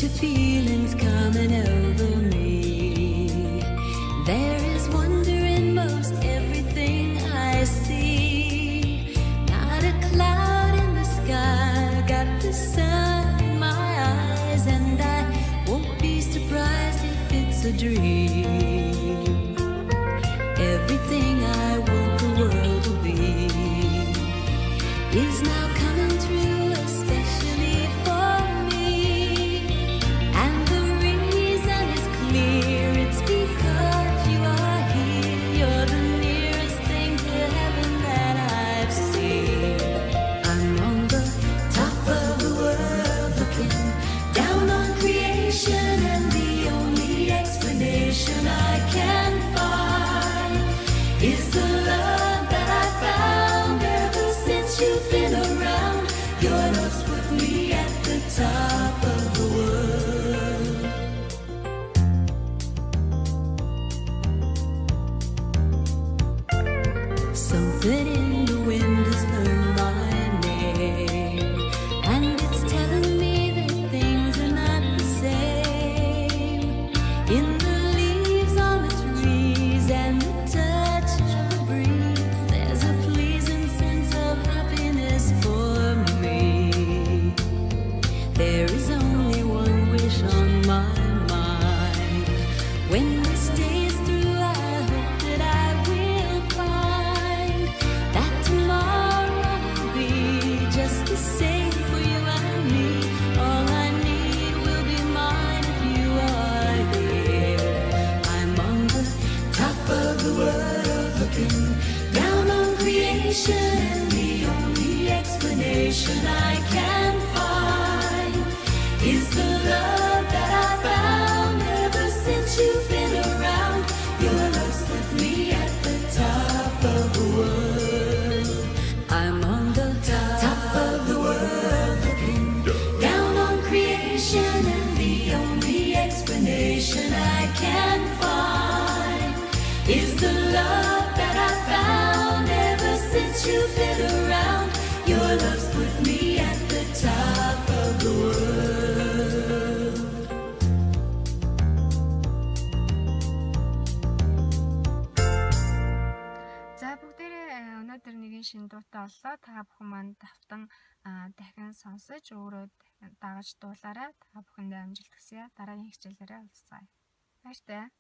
of feelings coming over me. There is wonder in most everything I see. Not a cloud in the sky, got the sun in my eyes, and I won't be surprised if it's a dream. Everything I want the world to be is now coming true, especially for me. And the reason is clear, it's because you are here. You're the nearest thing to heaven that I've seen. I'm on the top of the world looking down on creation, and the only explanation I can find is the love that I found ever since you've been around. Your love's put me at the top of the world. Something in the wind has learned my name, and it's telling me that things are not the same. In the leaves on the trees and the touch of the breeze, there's a pleasing sense of happiness for me. There is only one wish on my mind. When this day is through, I hope that I will find that tomorrow will be just the same for you and me. All I need will be mine if you are here. I'm on the top of the world looking down on creation, and the only explanation I can find is the love that I found ever since you've been around. Your love's put me at the top of the world. I'm on the top of the world looking down on creation, and the only explanation I can find is the love that I found ever since you've been around. Your love's put me at the top of the world. За бүгдээрээ өнөөдөр нэгэн шинэ дуутай боллоо. Та бүхэн манд давтан дахин сонсож өөрөө дагаж дуулаарай. Та бүхэндээ амжилт хүсье. Дараагийн хичээлээрээ уулзцаая. Баяртай.